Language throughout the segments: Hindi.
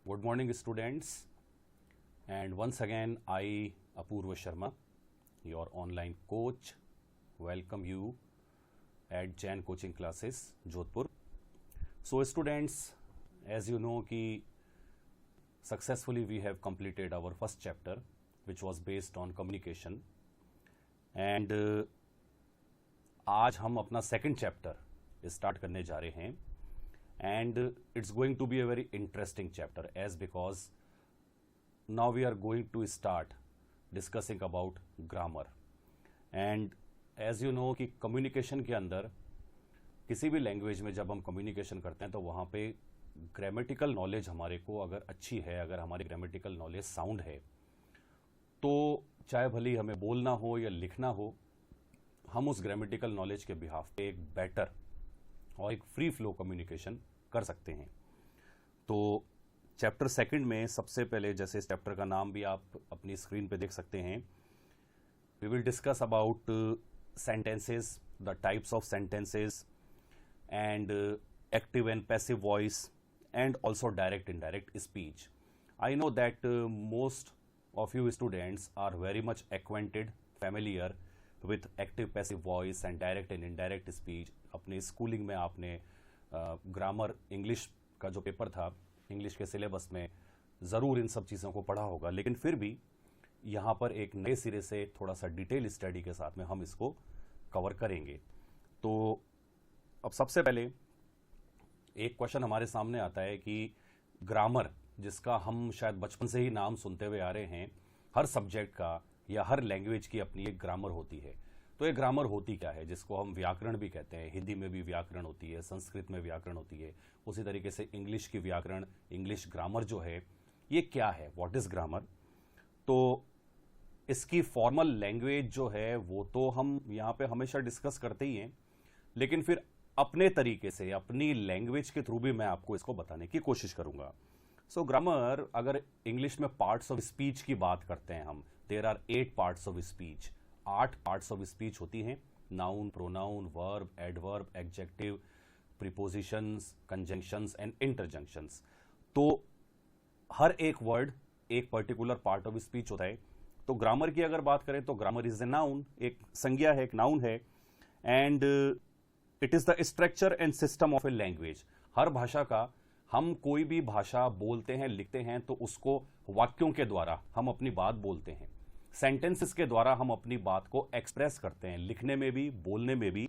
Good morning, students. And once again, I, Apurva Sharma, your online coach, welcome you at Jain Coaching Classes, Jodhpur. So, students, as you know, कि successfully we have completed our first chapter, which was based on communication. And आज हम अपना second chapter start करने जा रहे हैं. And it's going to be a very interesting chapter as because now we are going to start discussing about grammar. And as you know कि communication के अंदर किसी भी लैंग्वेज में जब हम कम्युनिकेशन करते हैं तो वहाँ पे ग्रामेटिकल नॉलेज हमारे को अगर अच्छी है, अगर हमारी ग्रामेटिकल नॉलेज साउंड है, तो चाहे भले हमें बोलना हो या लिखना हो, हम उस ग्रामेटिकल नॉलेज के बिहाफ पे एक बेटर और एक फ्री फ्लो कम्युनिकेशन कर सकते हैं. तो चैप्टर सेकंड में सबसे पहले, जैसे इस चैप्टर का नाम भी आप अपनी स्क्रीन पे देख सकते हैं, we will discuss about sentences, the types of sentences and active and passive voice and also direct indirect speech. I know that most of you students are very much acquainted, familiar with active passive voice and direct and indirect speech. अपने स्कूलिंग में आपने ग्रामर इंग्लिश का जो पेपर था, इंग्लिश के सिलेबस में ज़रूर इन सब चीज़ों को पढ़ा होगा, लेकिन फिर भी यहाँ पर एक नए सिरे से थोड़ा सा डिटेल स्टडी के साथ में हम इसको कवर करेंगे. तो अब सबसे पहले एक क्वेश्चन हमारे सामने आता है कि ग्रामर, जिसका हम शायद बचपन से ही नाम सुनते हुए आ रहे हैं, हर सब्जेक्ट का या हर लैंग्वेज की अपनी एक ग्रामर होती है. तो ये ग्रामर होती क्या है, जिसको हम व्याकरण भी कहते हैं. हिंदी में भी व्याकरण होती है, संस्कृत में व्याकरण होती है, उसी तरीके से इंग्लिश की व्याकरण, इंग्लिश ग्रामर जो है, ये क्या है, व्हाट इज ग्रामर. तो इसकी फॉर्मल लैंग्वेज जो है वो तो हम यहाँ पे हमेशा डिस्कस करते ही हैं, लेकिन फिर अपने तरीके से, अपनी लैंग्वेज के थ्रू भी मैं आपको इसको बताने की कोशिश करूंगा. सो ग्रामर, अगर इंग्लिश में पार्ट्स ऑफ स्पीच की बात करते हैं हम, there are 8 parts of speech. 8 parts of speech होती हैं: noun, pronoun, verb, adverb, adjective, prepositions, conjunctions and interjections. तो हर एक वर्ड एक पर्टिकुलर पार्ट ऑफ स्पीच होता है. तो ग्रामर की अगर बात करें तो ग्रामर इज ए नाउन, एक संज्ञा है, एक नाउन है, and it is the structure and system of a language. हर भाषा का, हम कोई भी भाषा बोलते हैं, लिखते हैं, तो उसको वाक्यों के द्वारा हम अपनी बात बोलते हैं, सेंटेंसेस के द्वारा हम अपनी बात को एक्सप्रेस करते हैं, लिखने में भी, बोलने में भी.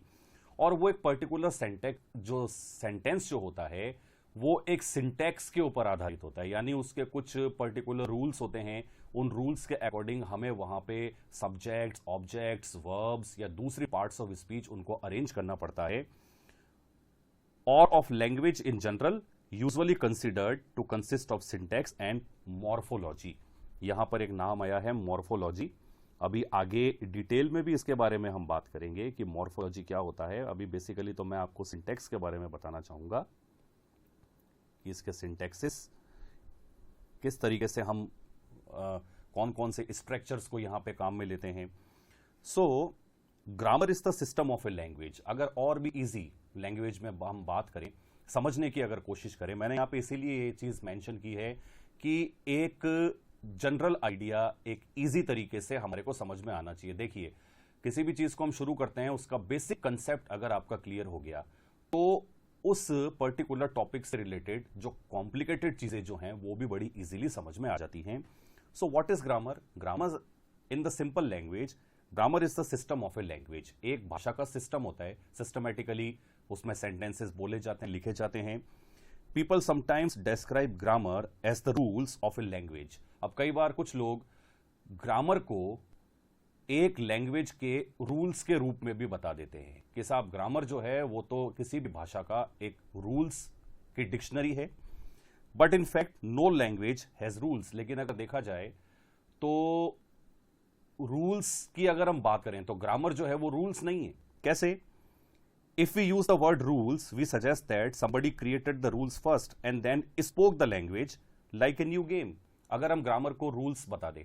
और वो एक पर्टिकुलर सेंटेंस जो होता है वो एक सिंटैक्स के ऊपर आधारित होता है, यानी उसके कुछ पर्टिकुलर रूल्स होते हैं. उन रूल्स के अकॉर्डिंग हमें वहां पे सब्जेक्ट्स, ऑब्जेक्ट्स, वर्ब्स या दूसरी पार्ट्स ऑफ स्पीच उनको अरेंज करना पड़ता है. और of language in general usually considered to consist of syntax and morphology. यहां पर एक नाम आया है मॉर्फोलॉजी. अभी आगे डिटेल में भी इसके बारे में हम बात करेंगे कि मॉर्फोलॉजी क्या होता है. अभी बेसिकली तो मैं आपको सिंटैक्स के बारे में बताना चाहूंगा कि इसके सिंटैक्सिस किस तरीके से हम कौन कौन से स्ट्रक्चर्स को यहां पे काम में लेते हैं. So grammar is the system of a language. अगर और भी इजी लैंग्वेज में हम बात करें, समझने की अगर कोशिश करें, मैंने यहां पे इसीलिए ये चीज मेंशन की है कि एक जनरल आइडिया एक इजी तरीके से हमारे को समझ में आना चाहिए. देखिए, किसी भी चीज को हम शुरू करते हैं, उसका बेसिक कंसेप्ट अगर आपका क्लियर हो गया तो उस पर्टिकुलर टॉपिक से रिलेटेड जो कॉम्प्लिकेटेड चीजें जो हैं वो भी बड़ी इजीली समझ में आ जाती हैं. So what is grammar? Grammar in the simple language, grammar is the system of a language. एक भाषा का सिस्टम होता है, सिस्टमैटिकली उसमें सेंटेंसेस बोले जाते हैं, लिखे जाते हैं. People sometimes describe grammar as the rules of a language. अब कई बार कुछ लोग ग्रामर को एक लैंग्वेज के रूल्स के रूप में भी बता देते हैं कि साहब ग्रामर जो है वो तो किसी भी भाषा का एक रूल्स की डिक्शनरी है. But in fact no language has rules. लेकिन अगर देखा जाए तो रूल्स की अगर हम बात करें तो ग्रामर जो है वो रूल्स नहीं है. कैसे? If we use the word rules, we suggest that somebody created the rules first and then spoke the language like a new game. अगर हम ग्रामर को रूल्स बता दें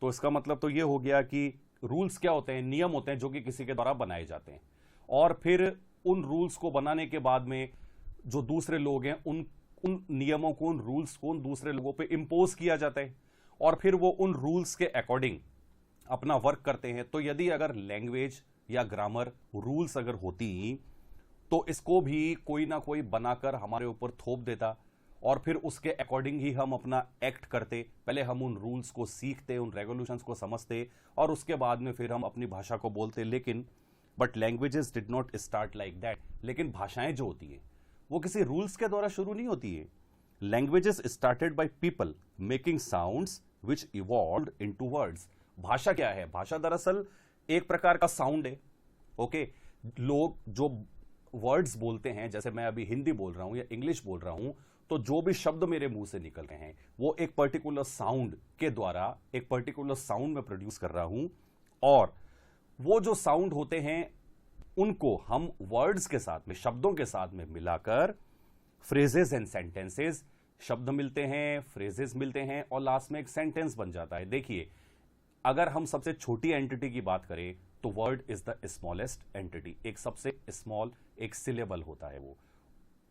तो इसका मतलब तो ये हो गया कि रूल्स क्या होते हैं? नियम होते हैं जो कि किसी के द्वारा बनाए जाते हैं, और फिर उन रूल्स को बनाने के बाद में जो दूसरे लोग हैं उन नियमों को, उन रूल्स को उन दूसरे लोगों पे इंपोज किया जाता है और फिर वो उन रूल्स के अकॉर्डिंग अपना वर्क करते हैं। तो यदि अगर लैंग्वेज या ग्रामर रूल्स अगर होती तो इसको भी कोई ना कोई बनाकर हमारे ऊपर थोप देता और फिर उसके अकॉर्डिंग ही हम अपना एक्ट करते। पहले हम उन रूल्स को सीखते, उन रेगुलेशंस को समझते और उसके बाद में फिर हम अपनी भाषा को बोलते। लेकिन but languages did not start like that. लेकिन भाषाएं जो होती है वो किसी रूल्स के द्वारा शुरू नहीं होती है। Languages started by people making sounds which evolved into words. भाषा क्या है? भाषा दरअसल एक प्रकार का साउंड है। ओके, लोग जो वर्ड्स बोलते हैं, जैसे मैं अभी हिंदी बोल रहा हूं या इंग्लिश बोल रहा हूं, तो जो भी शब्द मेरे मुंह से निकल रहे हैं वो एक पर्टिकुलर साउंड के द्वारा, एक पर्टिकुलर साउंड में प्रोड्यूस कर रहा हूं। और वो जो साउंड होते हैं उनको हम वर्ड्स के साथ में, शब्दों के साथ में मिलाकर फ्रेजेस एंड सेंटेंसेस, शब्द मिलते हैं, फ्रेजेस मिलते हैं और लास्ट में एक सेंटेंस बन जाता है। देखिए, अगर हम सबसे छोटी एंटिटी की बात करें तो word is the smallest entity. एक सबसे स्मॉल एक सिलेबल होता है, वो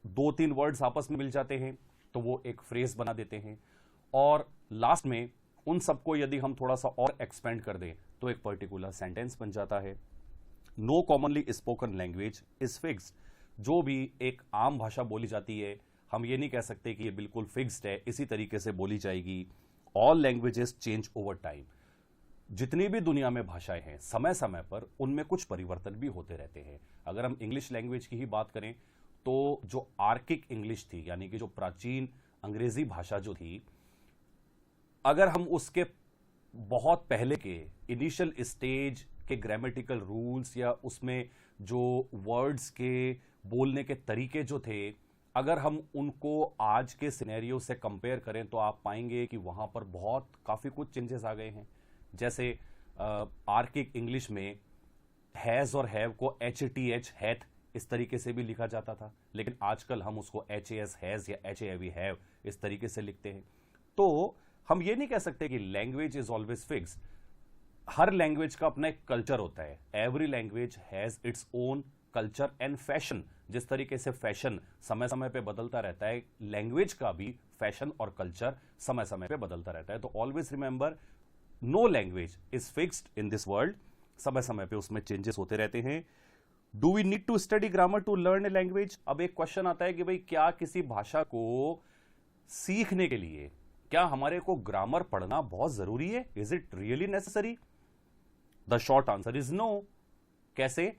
2-3 वर्ड्स आपस में मिल जाते हैं तो वो एक फ्रेज बना देते हैं और लास्ट में उन सबको यदि हम थोड़ा सा और एक्सपेंड कर दें तो एक पर्टिकुलर सेंटेंस बन जाता है। No commonly spoken language is fixed. जो भी एक आम भाषा बोली जाती है, हम ये नहीं कह सकते कि ये बिल्कुल फिक्स्ड है, इसी तरीके से बोली जाएगी। All languages change over time. जितनी भी दुनिया में भाषाएं हैं, समय समय पर उनमें कुछ परिवर्तन भी होते रहते हैं। अगर हम इंग्लिश लैंग्वेज की ही बात करें तो जो आर्किक इंग्लिश थी, यानी कि जो प्राचीन अंग्रेजी भाषा जो थी, अगर हम उसके बहुत पहले के इनिशियल स्टेज के ग्रामेटिकल रूल्स या उसमें जो वर्ड्स के बोलने के तरीके जो थे, अगर हम उनको आज के सिनेरियो से कंपेयर करें तो आप पाएंगे कि वहां पर बहुत काफी कुछ चेंजेस आ गए हैं। जैसे आर्किक इंग्लिश में हैज और हैव को HATH हैथ इस तरीके से भी लिखा जाता था, लेकिन आजकल हम उसको HAS हैज या HAV हैव इस तरीके से लिखते हैं। तो हम ये नहीं कह सकते कि language is always fix. Her language का अपना एक कल्चर होता है। Every language has its own culture and fashion. जिस तरीके से फैशन समय समय पे बदलता रहता है, लैंग्वेज का भी फैशन और कल्चर समय समय पे बदलता रहता है। तो always remember, no language is fixed in this world. समय समय पे उसमें चेंजेस होते रहते हैं। Do we need to study grammar to learn a language? अब एक क्वेश्चन आता है कि भाई क्या किसी भाषा को सीखने के लिए क्या हमारे को ग्रामर पढ़ना बहुत जरूरी है? Is it really necessary? The short answer is no. कैसे?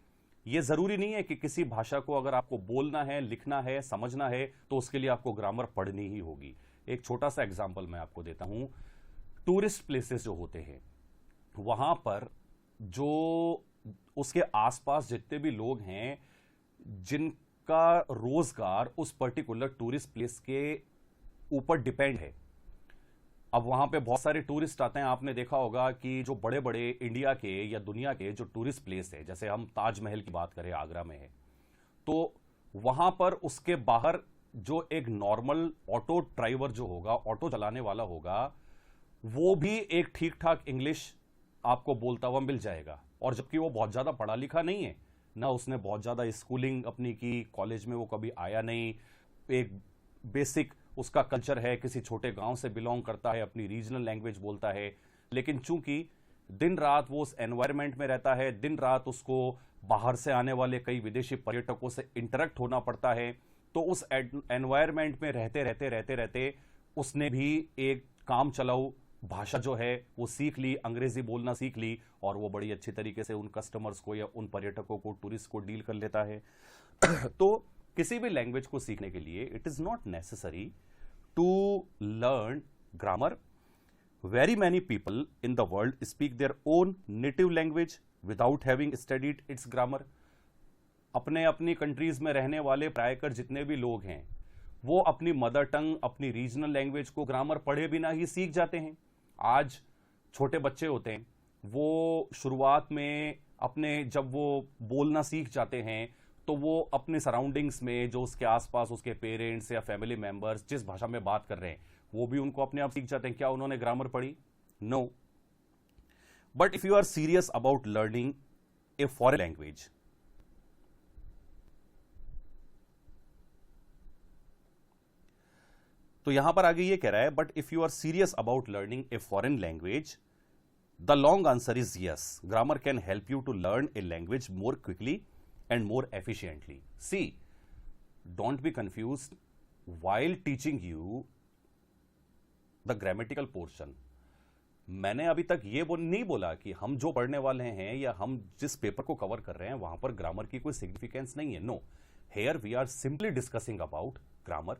यह जरूरी नहीं है कि किसी भाषा को अगर आपको बोलना है, लिखना है, समझना है तो उसके लिए आपको ग्रामर पढ़नी ही होगी। एक छोटा सा एग्जांपल मैं आपको देता हूं। टूरिस्ट प्लेसेस जो होते हैं, वहां पर जो उसके आसपास जितने भी लोग हैं जिनका रोजगार उस पर्टिकुलर टूरिस्ट प्लेस के ऊपर डिपेंड है। अब वहां पे बहुत सारे टूरिस्ट आते हैं। आपने देखा होगा कि जो बड़े बड़े इंडिया के या दुनिया के जो टूरिस्ट प्लेस है, जैसे हम ताजमहल की बात करें, आगरा में है, तो वहां पर उसके बाहर जो एक नॉर्मल ऑटो ड्राइवर जो होगा, ऑटो चलाने वाला होगा, वो भी एक ठीक ठाक इंग्लिश आपको बोलता हुआ मिल जाएगा। और जबकि वो बहुत ज्यादा पढ़ा लिखा नहीं है, ना उसने बहुत ज्यादा स्कूलिंग अपनी की, कॉलेज में वो कभी आया नहीं, एक बेसिक उसका कल्चर है, किसी छोटे गांव से बिलोंग करता है, अपनी रीजनल लैंग्वेज बोलता है। लेकिन चूंकि दिन रात वो उस एनवायरमेंट में रहता है, दिन रात उसको बाहर से आने वाले कई विदेशी पर्यटकों से इंटरेक्ट होना पड़ता है, तो उस एनवायरमेंट में रहते उसने भी एक काम चलाऊ भाषा जो है वो सीख ली, अंग्रेजी बोलना सीख ली, और वो बड़ी अच्छी तरीके से उन कस्टमर्स को या उन पर्यटकों को, टूरिस्ट को डील कर लेता है। तो किसी भी लैंग्वेज को सीखने के लिए it is not necessary to learn grammar. Very many people in the world speak their own native language without having studied its grammar. अपने अपनी कंट्रीज में रहने वाले प्रायकर जितने भी लोग हैं वो अपनी मदर टंग, अपनी रीजनल लैंग्वेज को ग्रामर पढ़े बिना ही सीख जाते हैं। आज छोटे बच्चे होते हैं, वो शुरुआत में अपने जब वो बोलना सीख जाते हैं तो वो अपने सराउंडिंग्स में जो उसके आसपास उसके पेरेंट्स या फैमिली मेंबर्स जिस भाषा में बात कर रहे हैं वो भी उनको अपने आप सीख जाते हैं। क्या उन्होंने ग्रामर पढ़ी? No. But if you are serious about learning a foreign language, तो यहां पर आगे ये कह रहा है, but if you are serious about learning a foreign language, the long answer is yes, grammar can help you to learn a language more quickly and more efficiently. See, don't be confused while teaching you the grammatical portion. मैंने अभी तक ये नहीं बोला कि हम जो पढ़ने वाले हैं या हम जिस पेपर को कवर कर रहे हैं वहां पर ग्रामर की कोई सिग्निफिकेंस नहीं है. No, here we are simply discussing about grammar.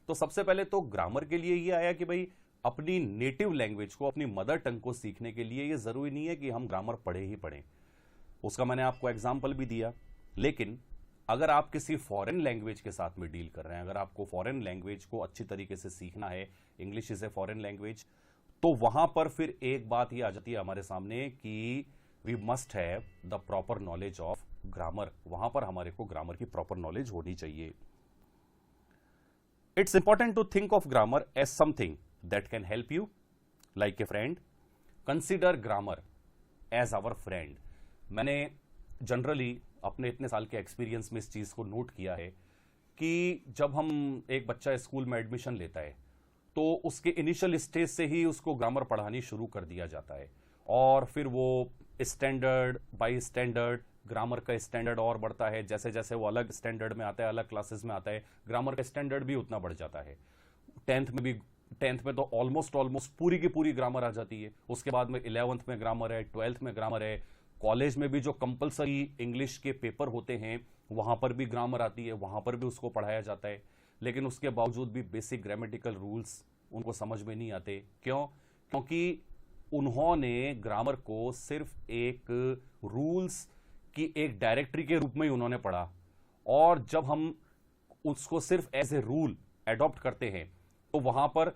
तो सबसे पहले तो ग्रामर के लिए ये आया कि भाई अपनी नेटिव लैंग्वेज को, अपनी मदर टंग को सीखने के लिए ये जरूरी नहीं है कि हम ग्रामर पढ़े ही पढ़ें. उसका मैंने आपको एग्जाम्पल भी दिया. लेकिन अगर आप किसी फॉरेन लैंग्वेज के साथ में डील कर रहे हैं, अगर आपको फॉरेन लैंग्वेज को अच्छी तरीके से सीखना है, English is a foreign language, तो वहां पर फिर एक बात ही आ जाती है हमारे सामने कि we must have the proper knowledge of grammar. वहां पर हमारे को ग्रामर की प्रॉपर नॉलेज होनी चाहिए. It's important to think of grammar as something that can help you like a friend. Consider grammar as our friend. मैंने जनरली अपने इतने साल के एक्सपीरियंस में इस चीज को नोट किया है कि जब हम एक बच्चा स्कूल में एडमिशन लेता है तो उसके इनिशियल स्टेज से ही उसको ग्रामर पढ़ानी शुरू कर दिया जाता है, और फिर वो स्टैंडर्ड बाय स्टैंडर्ड ग्रामर का स्टैंडर्ड और बढ़ता है. जैसे जैसे वो अलग स्टैंडर्ड में आता है, अलग क्लासेस में आता है, ग्रामर का स्टैंडर्ड भी उतना बढ़ जाता है. टेंथ में तो ऑलमोस्ट पूरी की पूरी ग्रामर आ जाती है. उसके बाद में 11th में ग्रामर है, 12th में ग्रामर है, कॉलेज में भी जो कंपलसरी इंग्लिश के पेपर होते हैं वहां पर भी ग्रामर आती है, वहां पर भी उसको पढ़ाया जाता है. लेकिन उसके बावजूद भी बेसिक ग्रामेटिकल रूल्स उनको समझ में नहीं आते. क्यों? क्योंकि उन्होंने ग्रामर को सिर्फ एक रूल्स की एक डायरेक्टरी के रूप में ही उन्होंने पढ़ा, और जब हम उसको सिर्फ एज ए रूल एडॉप्ट करते हैं तो वहां पर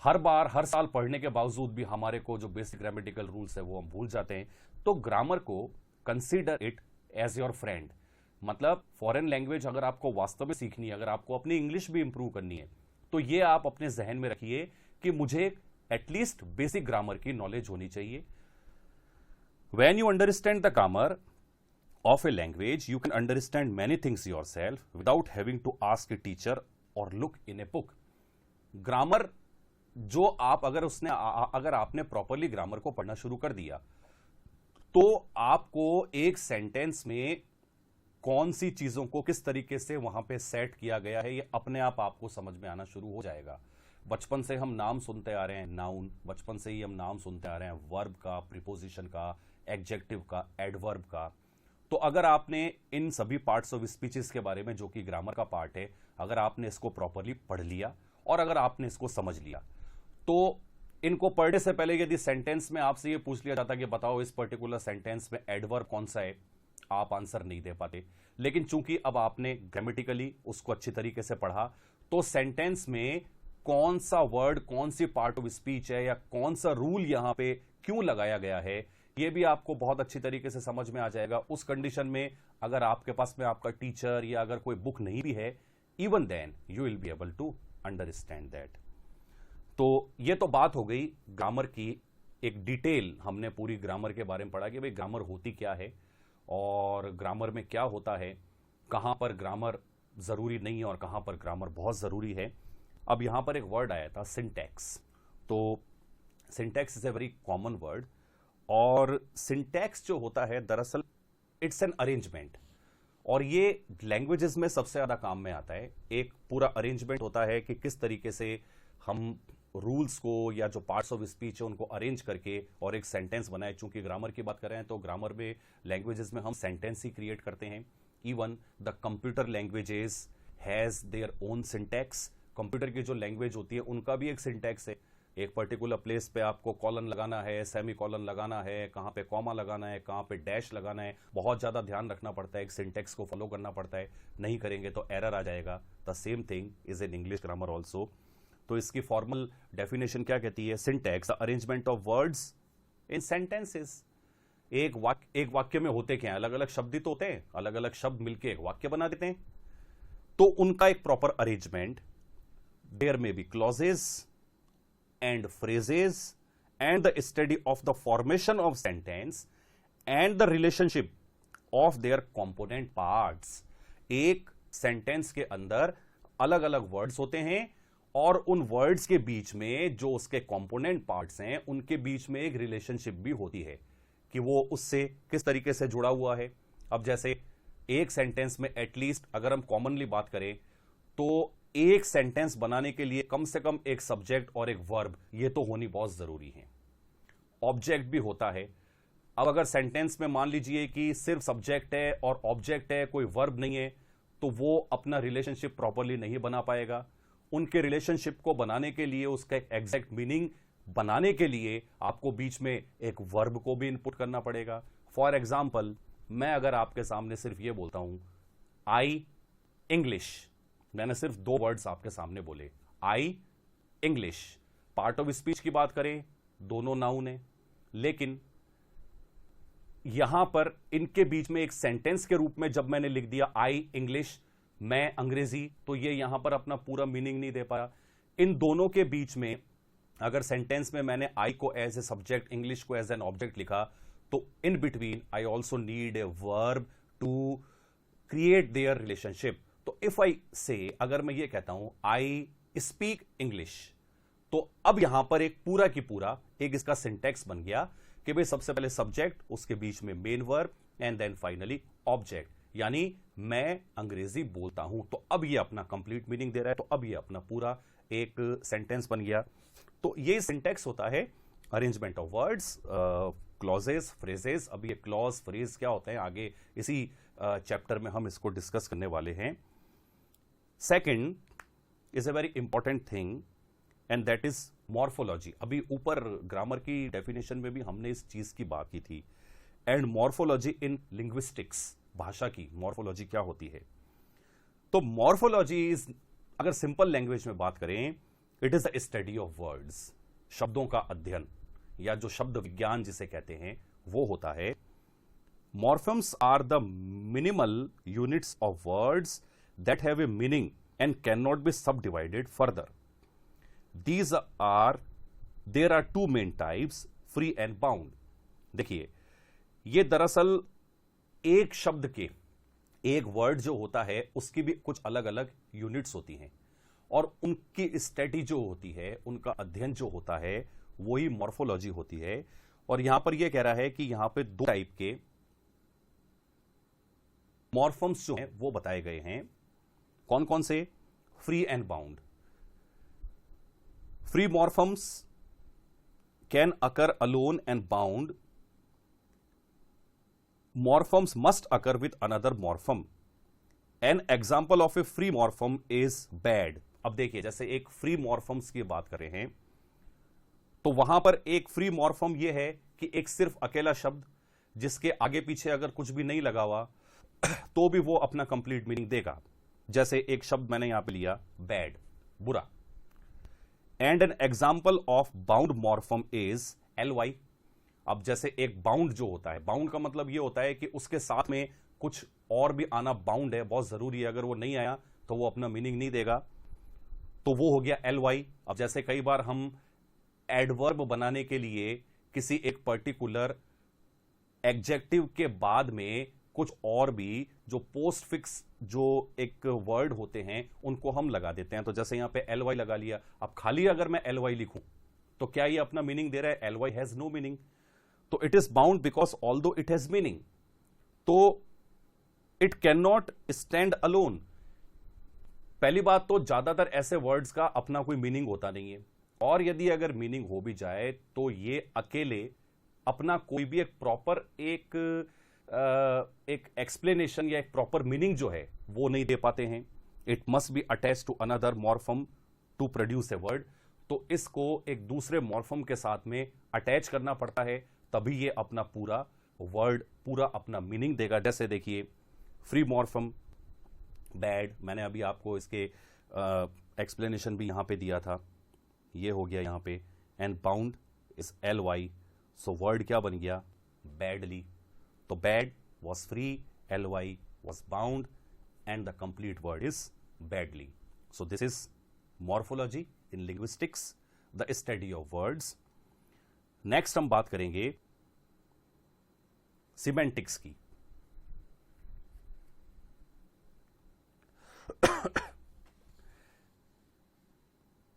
हर साल पढ़ने के बावजूद भी हमारे को जो बेसिक ग्रामेटिकल रूल्स है वो हम भूल जाते हैं. तो ग्रामर को consider it as your friend. मतलब फॉरेन लैंग्वेज अगर आपको वास्तव में सीखनी है, अगर आपको अपनी इंग्लिश भी इंप्रूव करनी है, तो ये आप अपने जहन में रखिए कि मुझे एटलीस्ट बेसिक ग्रामर की नॉलेज होनी चाहिए. When you understand the grammar of a language, you can understand many things yourself without having to ask a teacher or look in a book. Grammar जो आप अगर आपने प्रॉपरली ग्रामर को पढ़ना शुरू कर दिया तो आपको एक सेंटेंस में कौन सी चीजों को किस तरीके से वहां पे सेट किया गया है ये अपने आप आपको समझ में आना शुरू हो जाएगा. बचपन से हम नाम सुनते आ रहे हैं, नाउन. बचपन से ही हम नाम सुनते आ रहे हैं वर्ब का, प्रीपोजिशन का, एडजेक्टिव का, एडवर्ब का. तो अगर आपने इन सभी पार्ट्स ऑफ स्पीचेस के बारे में, जो कि ग्रामर का पार्ट है, अगर आपने इसको प्रॉपरली पढ़ लिया और अगर आपने इसको समझ लिया, तो इनको पढ़ने से पहले यदि सेंटेंस में आपसे ये पूछ लिया जाता कि बताओ इस पर्टिकुलर सेंटेंस में एडवर्ब कौन सा है, आप आंसर नहीं दे पाते. लेकिन चूंकि अब आपने ग्रामेटिकली उसको अच्छी तरीके से पढ़ा, तो सेंटेंस में कौन सा वर्ड, कौन सी पार्ट ऑफ स्पीच है या कौन सा रूल यहां पे क्यों लगाया गया है, ये भी आपको बहुत अच्छी तरीके से समझ में आ जाएगा. उस कंडीशन में अगर आपके पास में आपका टीचर या अगर कोई बुक नहीं भी है, even then you will be able to understand that. तो ये तो बात हो गई ग्रामर की. एक डिटेल हमने पूरी ग्रामर के बारे में पढ़ा कि भाई ग्रामर होती क्या है और ग्रामर में क्या होता है, कहां पर ग्रामर जरूरी नहीं है और कहां पर ग्रामर बहुत जरूरी है. अब यहां पर एक वर्ड आया था सिंटैक्स. तो syntax is a very common word, और सिंटैक्स जो होता है दरअसल इट्स एन अरेंजमेंट, और ये लैंग्वेजेस में सबसे ज्यादा काम में आता है. एक पूरा अरेंजमेंट होता है कि किस तरीके से हम रूल्स को या जो पार्ट्स ऑफ स्पीच है उनको अरेंज करके और एक सेंटेंस बनाए. चूंकि ग्रामर की बात कर रहे हैं तो ग्रामर में लैंग्वेजेस में हम सेंटेंस ही क्रिएट करते हैं. Even the computer languages has their own syntax. Computer की जो लैंग्वेज होती है उनका भी एक सिंटैक्स है. एक पर्टिकुलर प्लेस पे आपको कॉलन लगाना है, सेमी कॉलन लगाना है, कहां पे कॉमा लगाना है, कहां पे डैश लगाना है, बहुत ज्यादा ध्यान रखना पड़ता है, एक सिंटैक्स को फॉलो करना पड़ता है. नहीं करेंगे तो एरर आ जाएगा. The same thing is in English grammar also. तो इसकी फॉर्मल डेफिनेशन क्या कहती है? Syntax the arrangement of words in sentences. एक वाक्य में होते क्या है? अलग अलग शब्द ही तो होते हैं, अलग अलग शब्द मिलकर एक वाक्य बना देते हैं. तो उनका एक proper arrangement. There may be clauses and phrases and the study of the formation of sentence and the relationship of their component parts. एक सेंटेंस के अंदर अलग अलग वर्ड्स होते हैं और उन वर्ड्स के बीच में जो उसके कंपोनेंट पार्ट्स हैं उनके बीच में एक रिलेशनशिप भी होती है कि वो उससे किस तरीके से जुड़ा हुआ है। अब जैसे एक सेंटेंस में एटलीस्ट अगर हम कॉमनली बात करें तो एक सेंटेंस बनाने के लिए कम से कम एक सब्जेक्ट और एक वर्ब ये तो होनी बहुत जरूरी है। ऑब्जेक्ट भी होता है। अब अगर सेंटेंस में मान लीजिए कि सिर्फ सब्जेक्ट है और ऑब्जेक्ट है, कोई वर्ब नहीं है, तो वो अपना रिलेशनशिप प्रॉपर्ली नहीं बना पाएगा। उनके रिलेशनशिप को बनाने के लिए, उसका एक एग्जैक्ट मीनिंग बनाने के लिए आपको बीच में एक वर्ब को भी इनपुट करना पड़ेगा। फॉर एग्जाम्पल, मैं अगर आपके सामने सिर्फ ये बोलता हूं आई इंग्लिश, मैंने सिर्फ दो वर्ड्स आपके सामने बोले, आई इंग्लिश। पार्ट ऑफ स्पीच की बात करें, दोनों नाउन है, लेकिन यहां पर इनके बीच में एक सेंटेंस के रूप में जब मैंने लिख दिया आई इंग्लिश, मैं अंग्रेजी, तो ये यहां पर अपना पूरा मीनिंग नहीं दे पाया। इन दोनों के बीच में अगर सेंटेंस में मैंने आई को एज ए सब्जेक्ट, इंग्लिश को एज एन ऑब्जेक्ट लिखा, तो in between I also need a verb to create their relationship. तो इफ आई से, अगर मैं ये कहता हूं आई स्पीक इंग्लिश, तो अब यहां पर एक पूरा की पूरा एक इसका सिंटैक्स बन गया कि भाई सबसे पहले सब्जेक्ट, उसके बीच में main verb and then finally object, यानी मैं अंग्रेजी बोलता हूं। तो अब ये अपना कंप्लीट मीनिंग दे रहा है, तो अब ये अपना पूरा एक सेंटेंस बन गया। तो ये सिंटैक्स होता है arrangement of words, clauses, phrases. अब ये क्लॉज, फ्रेज क्या होते हैं आगे इसी चैप्टर में हम इसको डिस्कस करने वाले हैं। Second is a very important thing and that is morphology. अभी ऊपर ग्रामर की डेफिनेशन में भी हमने इस चीज की बात की थी। एंड मॉर्फोलॉजी इन लिंग्विस्टिक्स, भाषा की मॉर्फोलॉजी क्या होती है। तो मॉर्फोलॉजी इज, अगर सिंपल लैंग्वेज में बात करें, it is the study of words, शब्दों का अध्ययन या जो शब्द विज्ञान जिसे कहते हैं वो होता है। Morphemes are the minimal units of words that have a meaning and can not be subdivided further. These are, there are two main types, free and bound। देखिए, ये दरअसल एक शब्द के, एक वर्ड जो होता है उसकी भी कुछ अलग अलग यूनिट्स होती हैं और उनकी स्टडी जो होती है, उनका अध्ययन जो होता है, वही मॉर्फोलॉजी होती है। और यहां पर यह कह रहा है कि यहां पे दो टाइप के मॉर्फम्स जो हैं वो बताए गए हैं। कौन कौन से? Free and bound. Free morphemes can occur alone and bound morphemes must occur with another morphem. An example of a free morphem is bad। अब देखिए, जैसे एक free morphemes की बात कर रहे हैं, तो वहां पर एक free morphem यह है कि एक सिर्फ अकेला शब्द जिसके आगे पीछे अगर कुछ भी नहीं लगा हुआ तो भी वो अपना कंप्लीट मीनिंग देगा। जैसे एक शब्द मैंने यहां पे लिया बैड, बुरा। And an example of bound morpheme is ly। अब जैसे एक बाउंड जो होता है, बाउंड का मतलब यह होता है कि उसके साथ में कुछ और भी आना बाउंड है, बहुत जरूरी है। अगर वो नहीं आया तो वो अपना मीनिंग नहीं देगा, तो वो हो गया ly। अब जैसे कई बार हम एडवर्ब बनाने के लिए किसी एक पर्टिकुलर एडजेक्टिव के बाद में कुछ और भी जो पोस्ट फिक्स जो एक वर्ड होते हैं उनको हम लगा देते हैं। तो जैसे यहां पे ly लगा लिया। अब खाली अगर मैं ly लिखूं तो क्या ये अपना मीनिंग दे रहा है? ly has no meaning. तो it is bound because although it has meaning, तो it can not stand alone. पहली बात तो ज्यादातर ऐसे वर्ड्स का अपना कोई मीनिंग होता नहीं है, और यदि अगर मीनिंग हो भी जाए तो ये अकेले अपना कोई भी एक प्रॉपर एक एक्सप्लेनेशन या एक प्रॉपर मीनिंग जो है वो नहीं दे पाते हैं। It must be attach to another morpheme to produce a word. तो इसको एक दूसरे मॉर्फम के साथ में अटैच करना पड़ता है, तभी ये अपना पूरा वर्ड, पूरा अपना मीनिंग देगा। जैसे देखिए, फ्री मॉर्फम बैड, मैंने अभी आपको इसके एक्सप्लेनेशन भी यहां पे दिया था, ये हो गया यहां पे। And bound is ly, so word क्या बन गया? बैडली। तो bad was free, ly was bound, and the complete word is badly. So this is morphology in linguistics, the study of words. Next हम बात करेंगे semantics की।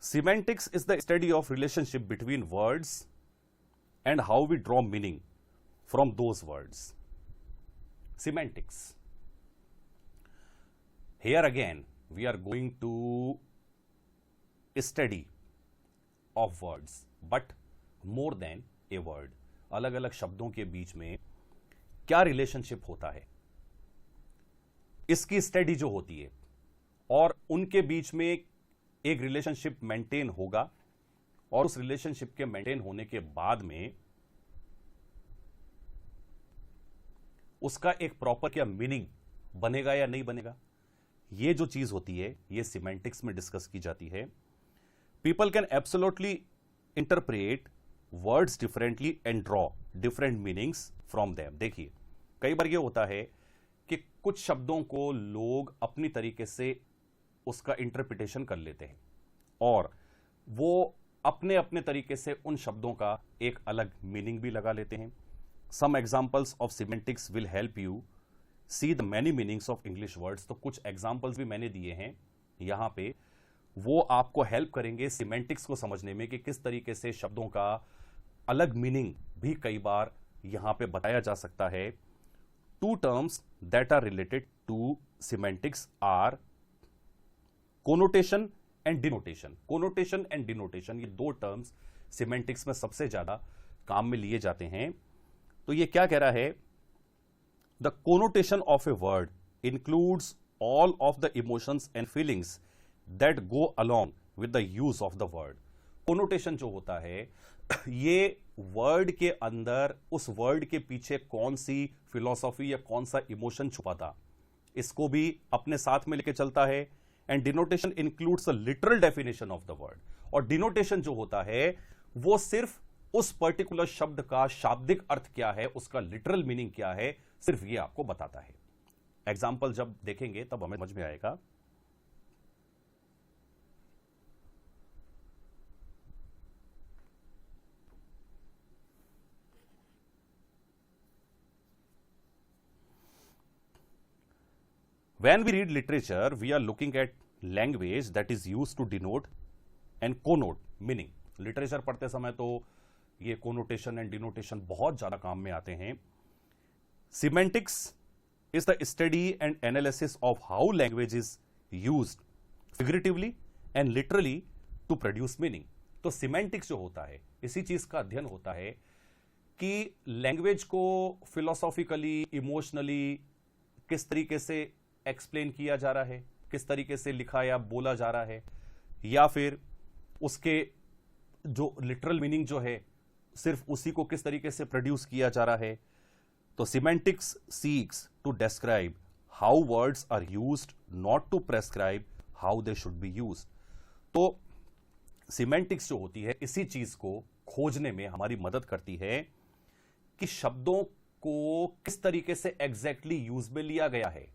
semantics is the study of relationship between words and how we draw meaning from those words. Semantics. Here again we are going to study of words, but more than a word. अलग अलग शब्दों के बीच में क्या रिलेशनशिप होता है, इसकी स्टडी जो होती है, और उनके बीच में एक रिलेशनशिप मेंटेन होगा, और उस रिलेशनशिप के मेंटेन होने के बाद में उसका एक प्रॉपर क्या मीनिंग बनेगा या नहीं बनेगा, ये जो चीज होती है ये सिमेंटिक्स में डिस्कस की जाती है. People can absolutely interpret words differently and draw different meanings from them. देखिए, कई बार ये होता है कि कुछ शब्दों को लोग अपनी तरीके से उसका इंटरप्रिटेशन कर लेते हैं और वो अपने अपने तरीके से उन शब्दों का एक अलग मीनिंग भी लगा लेते हैं. Some examples of semantics will help you see the many meanings of English words. तो कुछ एग्जाम्पल्स भी मैंने दिए हैं यहां पे, वो आपको हेल्प करेंगे सिमेंटिक्स को समझने में कि किस तरीके से शब्दों का अलग मीनिंग भी कई बार यहां पे बताया जा सकता है. Two terms that are related to semantics are connotation and denotation. Connotation and denotation, ये दो टर्म्स सिमेंटिक्स में सबसे ज्यादा काम में लिए जाते हैं. तो ये क्या कह रहा है, the connotation of a word includes all of the emotions and feelings that go along with the use of the word. Connotation जो होता है ये वर्ड के अंदर उस वर्ड के पीछे कौन सी फिलॉसफी या कौन सा इमोशन छुपा था, इसको भी अपने साथ में लेके चलता है. And denotation includes a literal definition of the word. और डिनोटेशन जो होता है वो सिर्फ उस पर्टिकुलर शब्द का शाब्दिक अर्थ क्या है, उसका लिटरल मीनिंग क्या है, सिर्फ ये आपको बताता है. एग्जाम्पल जब देखेंगे तब हमें समझ में आएगा. When we read literature, we are looking at language that is used to denote and connote meaning. Literature पढ़ते समय तो ये कोनोटेशन एंड डिनोटेशन बहुत ज्यादा काम में आते हैं. Semantics is the study and analysis of how language is used figuratively and literally to produce meaning. तो सिमेंटिक्स जो होता है इसी चीज का अध्ययन होता है कि लैंग्वेज को फिलोसॉफिकली, इमोशनली किस तरीके से एक्सप्लेन किया जा रहा है, किस तरीके से लिखा या बोला जा रहा है, या फिर उसके जो लिटरल मीनिंग जो है सिर्फ उसी को किस तरीके से प्रोड्यूस किया जा रहा है. तो semantics seeks to describe how words are used, not to prescribe how they should be used. तो सिमेंटिक्स जो होती है इसी चीज को खोजने में हमारी मदद करती है कि शब्दों को किस तरीके से एग्जैक्टली यूज में लिया गया है.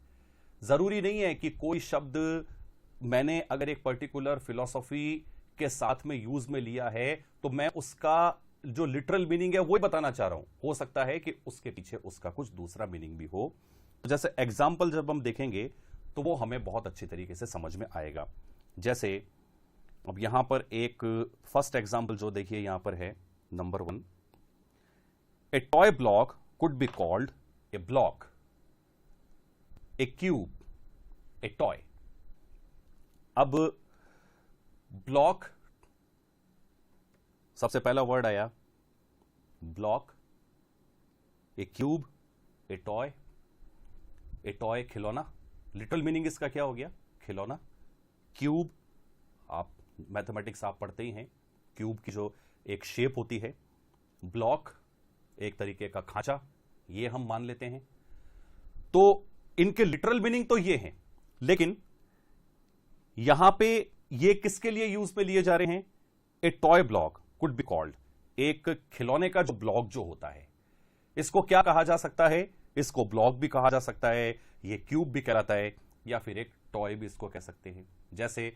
जरूरी नहीं है कि कोई शब्द मैंने अगर एक पर्टिकुलर फिलॉसफी के साथ में यूज में लिया है तो मैं उसका जो लिटरल मीनिंग है वो ही बताना चाह रहा हूं. हो सकता है कि उसके पीछे उसका कुछ दूसरा मीनिंग भी हो. तो जैसे एग्जाम्पल जब हम देखेंगे तो वो हमें बहुत अच्छी तरीके से समझ में आएगा. जैसे अब यहां पर एक फर्स्ट एग्जाम्पल जो देखिए यहां पर है number 1, A toy block could be called A block, a cube A toy. अब ब्लॉक, सबसे पहला वर्ड आया block, a cube A toy. A toy खिलौना, लिटरल मीनिंग इसका क्या हो गया, खिलौना. क्यूब, आप मैथमेटिक्स आप पढ़ते ही हैं, क्यूब की जो एक शेप होती है. ब्लॉक एक तरीके का खांचा, ये हम मान लेते हैं. तो इनके लिटरल मीनिंग तो ये हैं, लेकिन यहां पे ये किसके लिए यूज में लिए जा रहे हैं. ए toy block could be called, एक खिलौने का जो ब्लॉक जो होता है इसको क्या कहा जा सकता है, इसको ब्लॉक भी कहा जा सकता है, ये क्यूब भी कहलाता है, या फिर एक टॉय भी इसको कह सकते हैं. जैसे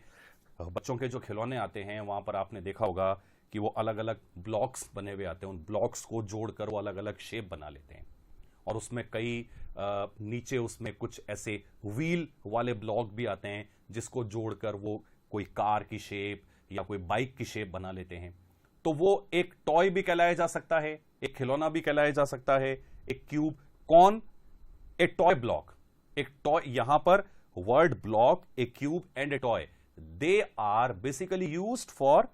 बच्चों के जो खिलौने आते हैं वहां पर आपने देखा होगा कि वो अलग अलग ब्लॉक्स बने हुए आते हैं, उन ब्लॉक्स को जोड़कर वो अलग अलग शेप बना लेते हैं. और उसमें कई नीचे उसमें कुछ ऐसे व्हील वाले ब्लॉक भी आते हैं जिसको जोड़कर वो कोई कार की शेप या कोई बाइक की शेप बना लेते हैं, तो वो एक टॉय भी कहलाया जा सकता है, एक खिलौना भी कहलाया जा सकता है, एक क्यूब। कौन? A toy block. एक टॉय, यहां पर word block, a cube and a toy, they are basically used for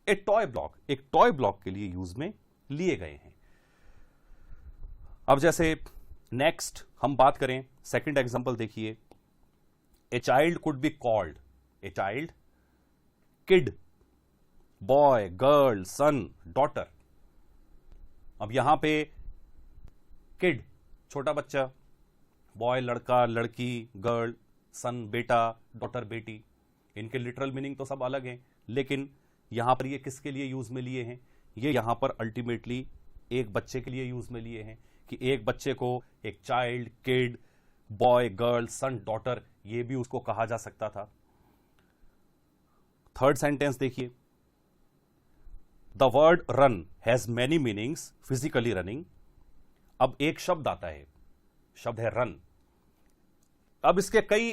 a toy block. एक टॉय ब्लॉक के लिए यूज में लिए गए हैं। अब जैसे नेक्स्ट हम बात करें, सेकंड एग्जांपल देखिए, a child could be called, a child, kid, boy, girl, son, daughter. अब यहां पे किड छोटा बच्चा, बॉय लड़का लड़की, गर्ल सन बेटा, डॉटर बेटी। इनके लिटरल मीनिंग तो सब अलग हैं, लेकिन यहां पर ये किसके लिए यूज में लिए हैं? ये यहां पर अल्टीमेटली एक बच्चे के लिए यूज में लिए हैं कि एक बच्चे को एक child, kid, boy, girl, son, daughter, ये भी उसको कहा जा सकता था। थर्ड सेंटेंस देखिए, the word run has many meanings, physically running. अब एक शब्द आता है, शब्द है रन। अब इसके कई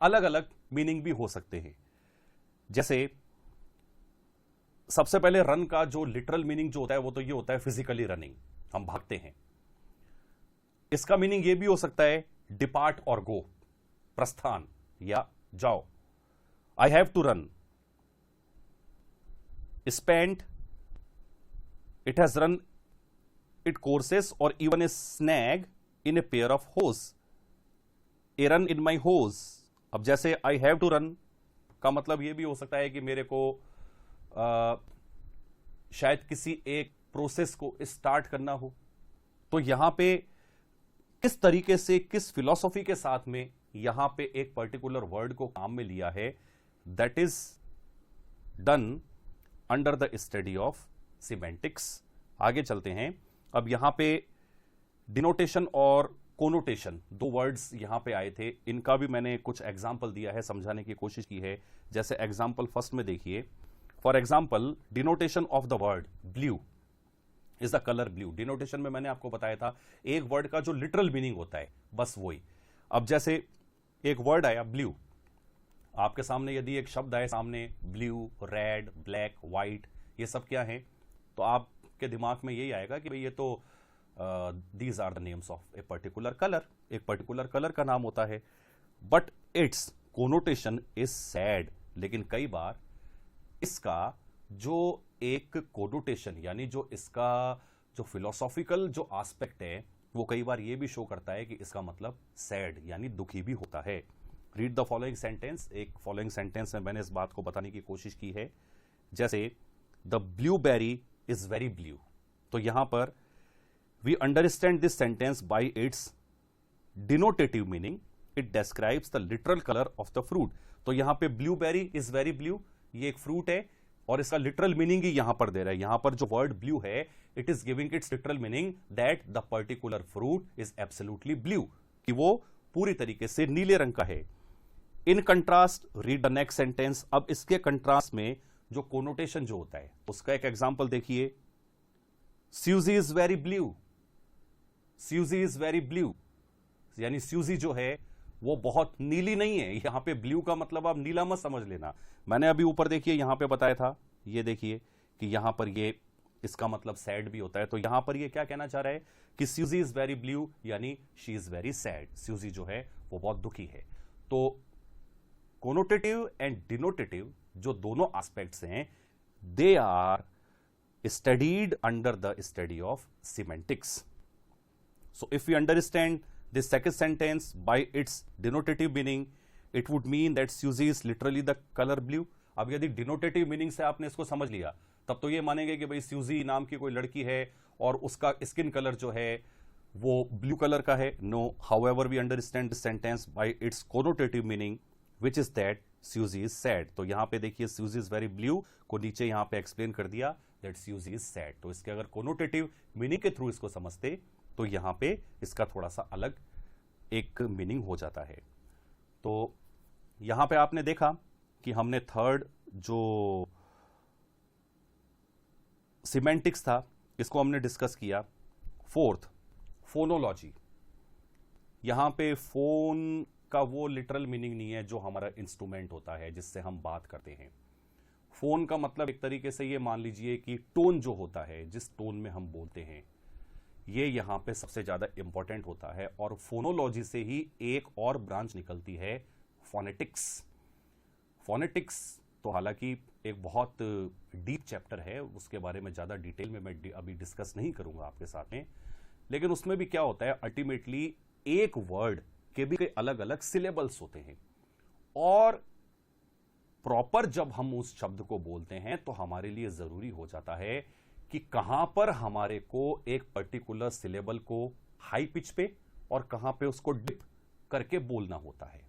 अलग अलग मीनिंग भी हो सकते हैं। जैसे सबसे पहले रन का जो लिटरल मीनिंग जो होता है वो तो ये होता है फिजिकली रनिंग, हम भागते हैं। इसका मीनिंग ये भी हो सकता है डिपार्ट और गो, प्रस्थान या जाओ। I have to run, spent, it has run it courses और even a snag in a pair of hose, a run in my hose. अब जैसे आई हैव टू रन का मतलब यह भी हो सकता है कि मेरे को शायद किसी एक प्रोसेस को स्टार्ट करना हो। तो यहां पे किस तरीके से, किस फिलॉसफी के साथ में यहां पे एक पर्टिकुलर वर्ड को काम में लिया है, that is done under the study of semantics. आगे चलते हैं। अब यहां पे डिनोटेशन और कोनोटेशन, दो वर्ड्स यहां पे आए थे, इनका भी मैंने कुछ एग्जाम्पल दिया है, समझाने की कोशिश की है। जैसे एग्जाम्पल फर्स्ट में देखिए, for example denotation of the word blue is the colour blue. Denotation में मैंने आपको बताया था एक वर्ड का जो लिटरल मीनिंग होता है, बस वही। अब जैसे एक वर्ड आया ब्लू, आपके सामने यदि एक शब्द आए सामने, ब्लू, रेड, ब्लैक, व्हाइट, ये सब क्या है, तो आपके दिमाग में यही आएगा कि भाई ये तो these are the names of a particular colour, एक पर्टिकुलर कलर का नाम होता है। But it's connotation is sad. लेकिन कई बार इसका जो एक कोनोटेशन, यानी जो इसका जो फिलोसॉफिकल जो एस्पेक्ट है, वो कई बार ये भी शो करता है कि इसका मतलब सैड यानी दुखी भी होता है। Read the following sentence. एक फॉलोइंग सेंटेंस में मैंने इस बात को बताने की कोशिश की है। जैसे the blueberry is very blue, तो यहां पर we understand this sentence by its denotative meaning, it describes the literal colour of the fruit. तो यहां पे ब्लूबेरी इज वेरी ब्लू, ये एक फ्रूट है और इसका लिटरल मीनिंग ही यहां पर दे रहा है। यहां पर जो वर्ड ब्लू है, it is giving it's literal meaning that the particular fruit is absolutely blue, कि वो पूरी तरीके से नीले रंग का है। In contrast read the next sentence. अब इसके कंट्रास्ट में जो कोनोटेशन जो होता है उसका एक एग्जांपल देखिए, Susie is very blue, Susie is very blue, यानी स्यूजी जो है वो बहुत नीली नहीं है। यहां पे ब्लू का मतलब आप नीला मत समझ लेना। मैंने अभी ऊपर देखिए यहां पे बताया था, ये देखिए कि यहां पर ये इसका मतलब सैड भी होता है। तो यहां पर ये क्या कहना चाह रहा है कि स्यूजी इज वेरी ब्लू यानी शी इज वेरी सैड, स्यूजी जो है वो बहुत दुखी है। तो कोनोटेटिव एंड डिनोटेटिव जो दोनों एस्पेक्ट्स हैं, they are studied under the study of semantics. So if we understand this second sentence by its denotative meaning, it would mean that Suzy is literally the color blue. अब यदि denotative meaning से आपने इसको समझ लिया, तब तो ये मानेंगे कि भाई Suzy नाम की कोई लड़की है और उसका स्किन कलर जो है वो ब्लू कलर का है। No, however we understand this sentence by its connotative meaning, which is that Suzy is sad. तो यहाँ पे देखिए Suzy is very blue को नीचे यहाँ पे एक्सप्लेन कर दिया that Suzy is sad. तो इसके अगर connotative meaning के थ्रू इसको समझते तो यहां पे इसका थोड़ा सा अलग एक मीनिंग हो जाता है। तो यहां पे आपने देखा कि हमने थर्ड जो सिमेंटिक्स था इसको हमने डिस्कस किया। Fourth, phonology. यहां पे फोन का वो लिटरल मीनिंग नहीं है जो हमारा इंस्ट्रूमेंट होता है जिससे हम बात करते हैं। फोन का मतलब एक तरीके से ये मान लीजिए कि टोन जो होता है, जिस टोन में हम बोलते हैं, ये यहां पे सबसे ज्यादा इंपॉर्टेंट होता है। और फोनोलॉजी से ही एक और ब्रांच निकलती है, फोनेटिक्स। फोनेटिक्स तो हालांकि एक बहुत डीप चैप्टर है, उसके बारे में ज्यादा डिटेल में मैं अभी डिस्कस नहीं करूंगा आपके साथ में। लेकिन उसमें भी क्या होता है, अल्टीमेटली एक वर्ड के भी अलग अलग सिलेबल्स होते हैं, और प्रॉपर जब हम उस शब्द को बोलते हैं तो हमारे लिए जरूरी हो जाता है कि कहां पर हमारे को एक पर्टिकुलर सिलेबल को हाई पिच पे और कहां पे उसको डिप करके बोलना होता है।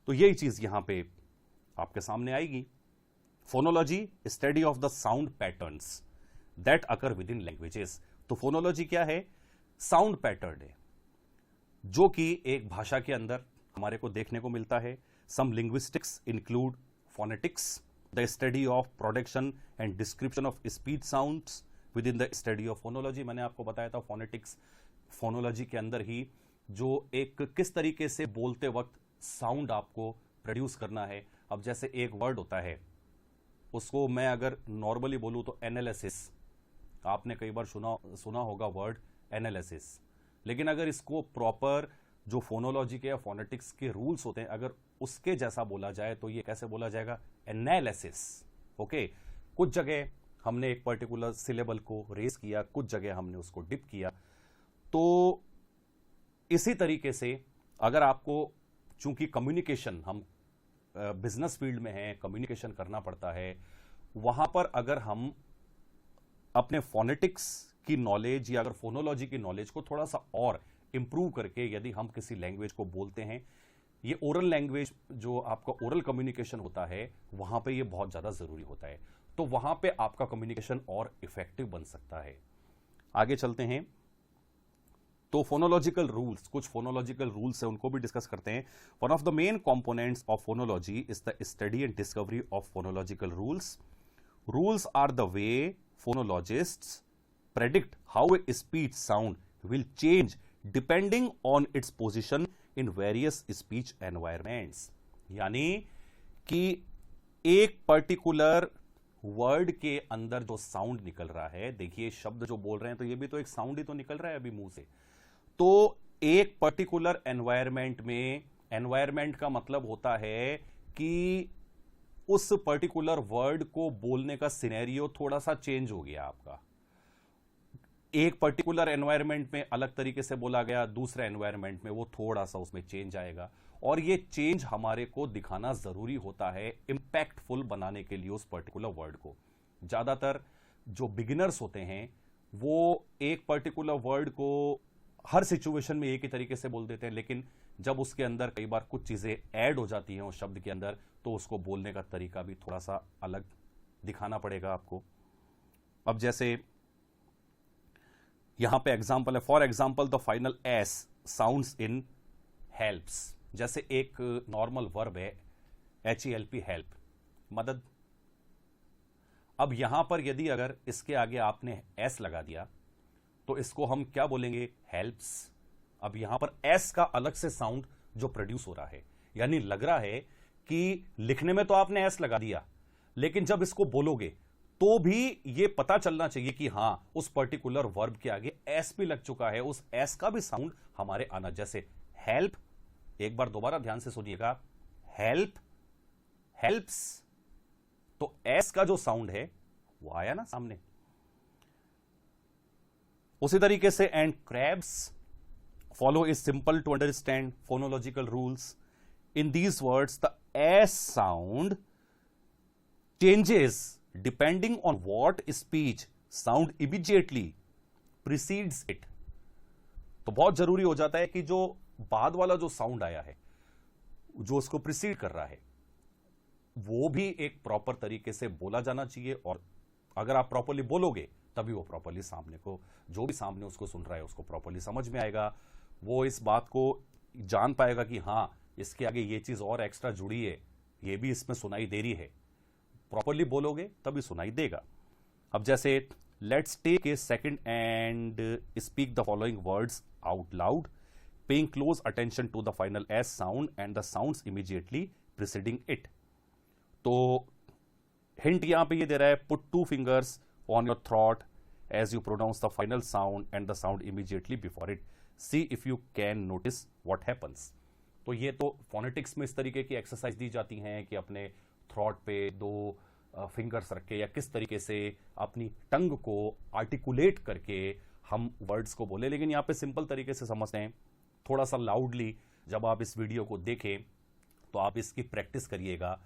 तो यही चीज यहां पे आपके सामने आएगी। Phonology, study of the sound patterns that occur with in languages. तो फोनोलॉजी क्या है? साउंड पैटर्न है जो कि एक भाषा के अंदर हमारे को देखने को मिलता है। Some linguistics include phonetics, the study of production and description of speech sounds within the study of phonology। मैंने आपको बताया था phonetics phonology के अंदर ही जो एक किस तरीके से बोलते वक्त साउंड आपको प्रोड्यूस करना है। अब जैसे एक वर्ड होता है, उसको मैं अगर नॉर्मली बोलूं तो एनालिसिस, आपने कई बार सुना होगा वर्ड एनालिसिस। लेकिन अगर इसको प्रॉपर जो फोनोलॉजी के या फोनेटिक्स के रूल्स होते हैं, अगर उसके जैसा बोला जाए तो ये कैसे बोला जाएगा? एनालिसिस। ओके, कुछ जगह हमने एक पर्टिकुलर सिलेबल को रेस किया, कुछ जगह हमने उसको डिप किया। तो इसी तरीके से अगर आपको, चूंकि कम्युनिकेशन, हम बिजनेस फील्ड में हैं, कम्युनिकेशन करना पड़ता है, वहां पर अगर हम अपने फोनेटिक्स की नॉलेज या अगर फोनोलॉजी की नॉलेज को थोड़ा सा और इंप्रूव करके यदि हम किसी लैंग्वेज को बोलते हैं, ये ओरल लैंग्वेज जो आपका ओरल कम्युनिकेशन होता है, वहां पे ये बहुत ज्यादा जरूरी होता है। तो वहां पे आपका कम्युनिकेशन और इफेक्टिव बन सकता है। आगे चलते हैं तो फोनोलॉजिकल रूल्स, कुछ फोनोलॉजिकल रूल्स है, उनको भी डिस्कस करते हैं। One of the main components of phonology is the study and discovery of phonological rules. Rules are the way phonologists predict how a speech sound will change depending on its position in various speech environments। यानी कि एक पर्टिकुलर वर्ड के अंदर जो साउंड निकल रहा है, देखिए शब्द जो बोल रहे हैं तो ये भी तो एक साउंड ही तो निकल रहा है अभी मुंह से। तो एक पर्टिकुलर एनवायरमेंट में, एनवायरमेंट का मतलब होता है कि उस पर्टिकुलर वर्ड को बोलने का सिनेरियो थोड़ा सा चेंज हो गया आपका। एक पर्टिकुलर एनवायरनमेंट में अलग तरीके से बोला गया, दूसरे एनवायरनमेंट में वो थोड़ा सा उसमें चेंज आएगा, और ये चेंज हमारे को दिखाना जरूरी होता है इंपैक्टफुल बनाने के लिए उस पर्टिकुलर वर्ड को। ज्यादातर जो बिगिनर्स होते हैं वो एक पर्टिकुलर वर्ड को हर सिचुएशन में एक ही तरीके से बोल देते हैं, लेकिन जब उसके अंदर कई बार कुछ चीजें ऐड हो जाती हैं उस शब्द के अंदर, तो उसको बोलने का तरीका भी थोड़ा सा अलग दिखाना पड़ेगा आपको। अब जैसे यहां पे एग्जाम्पल है, for example the final S sounds in helps. जैसे एक नॉर्मल वर्ब है HELP, हेल्प, मदद। अब यहां पर यदि अगर इसके आगे आपने एस लगा दिया तो इसको हम क्या बोलेंगे? हेल्प्स। अब यहां पर एस का अलग से साउंड जो प्रोड्यूस हो रहा है, यानी लग रहा है कि लिखने में तो आपने एस लगा दिया, लेकिन जब इसको बोलोगे तो भी ये पता चलना चाहिए कि हां उस पर्टिकुलर वर्ब के आगे एस भी लग चुका है, उस एस का भी साउंड हमारे आना। जैसे हेल्प, एक बार दोबारा ध्यान से सुनिएगा, हेल्प, हेल्प्स, तो एस का जो साउंड है वो आया ना सामने। उसी तरीके से and crabs follow is simple to understand phonological rules. In these words the S sound changes depending on what speech sound immediately precedes it। तो बहुत जरूरी हो जाता है कि जो बाद वाला जो साउंड आया है, जो उसको प्रिसीड कर रहा है, वो भी एक प्रॉपर तरीके से बोला जाना चाहिए। और अगर आप प्रॉपरली बोलोगे तभी वो प्रॉपरली सामने को, जो भी सामने उसको सुन रहा है, उसको प्रॉपरली समझ में आएगा, वो इस बात को जान पाएगा कि हां इसके आगे ये चीज और एक्स्ट्रा जुड़ी है, ये भी इसमें सुनाई दे रही है। प्रॉपरली बोलोगे तभी सुनाई देगा। अब जैसे let's take a second and speak the following words out loud, paying close attention to the final S sound and the sounds immediately preceding it. तो हिंट यहां पे ये दे रहा है, put 2 fingers on your throat as you pronounce the final sound and the sound immediately before it, see if you can notice what happens. तो ये तो फोनेटिक्स में इस तरीके की एक्सरसाइज दी जाती हैं कि अपने थ्रॉट पे 2 फिंगर्स रख के या किस तरीके से अपनी टंग को आर्टिकुलेट करके हम वर्ड्स को बोले। लेकिन यहाँ पे सिंपल तरीके से समझते हैं, थोड़ा सा लाउडली जब आप इस वीडियो को देखें तो आप इसकी प्रैक्टिस करिएगा,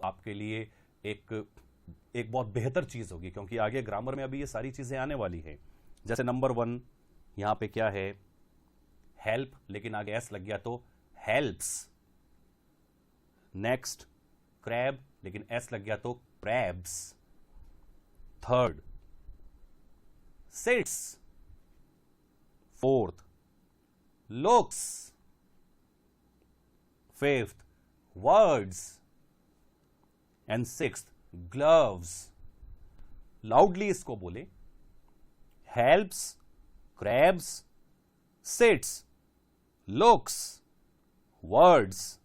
आपके लिए एक बहुत बेहतर चीज होगी, क्योंकि आगे ग्रामर में अभी ये सारी चीजें आने वाली हैं। जैसे नंबर 1 यहां पे क्या है, हेल्प, लेकिन आगे एस लग गया तो हेल्प्स। नेक्स्ट क्रैब, लेकिन एस लग गया तो crabs. Third sits. Fourth looks. Fifth words and sixth gloves. Loudly इसको बोले, helps, crabs, sits, looks, words,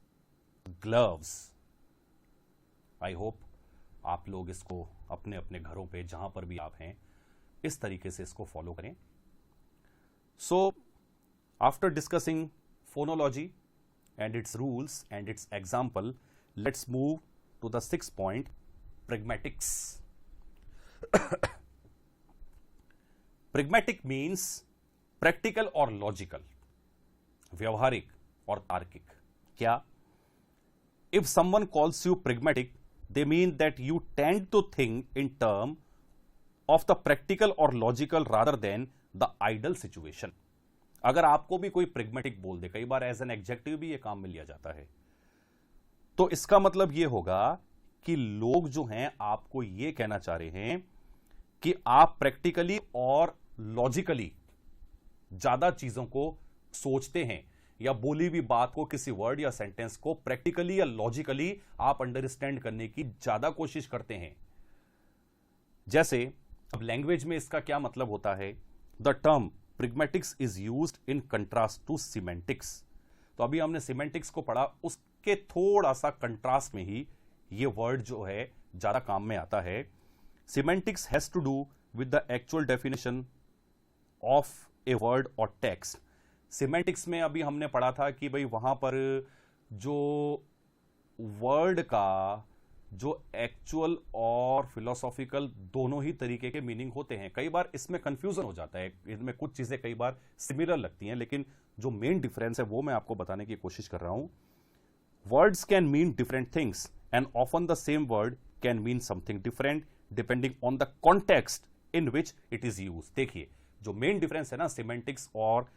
gloves. I hope आप लोग इसको अपने अपने घरों पे जहां पर भी आप हैं इस तरीके से इसको फॉलो करें। So after discussing phonology and its rules and its example, let's move to the 6th point, pragmatics. Pragmatic means practical or logical, व्यवहारिक और तार्किक। क्या? If someone calls you pragmatic, they mean that you tend to think in terms of the practical or logical rather than the ideal situation. अगर आपको भी कोई प्रेग्मेटिक बोल दे, कई बार एज एन एडजेक्टिव भी ये काम में लिया जाता है, तो इसका मतलब ये होगा कि लोग जो हैं आपको ये कहना चाह रहे हैं कि आप प्रैक्टिकली और लॉजिकली ज्यादा चीजों को सोचते हैं, या बोली हुई बात को, किसी वर्ड या सेंटेंस को प्रैक्टिकली या लॉजिकली आप अंडरस्टैंड करने की ज्यादा कोशिश करते हैं। जैसे अब लैंग्वेज में इसका क्या मतलब होता है, the term pragmatics is used in contrast to semantics। तो अभी हमने semantics को पढ़ा, उसके थोड़ा सा कंट्रास्ट में ही ये वर्ड जो है ज्यादा काम में आता है। semantics has to do with the actual definition of a word or text। semantics में अभी हमने पढ़ा था कि भाई वहां पर जो वर्ड का जो एक्चुअल और फिलोसॉफिकल दोनों ही तरीके के मीनिंग होते हैं। कई बार इसमें कंफ्यूजन हो जाता है, इनमें कुछ चीजें कई बार सिमिलर लगती हैं, लेकिन जो मेन डिफरेंस है वो मैं आपको बताने की कोशिश कर रहा हूं। Words can mean different things and often the same word can mean something different depending on the context in which it is use. देखिए जो मेन डिफरेंस है ना सिमेंटिक्स और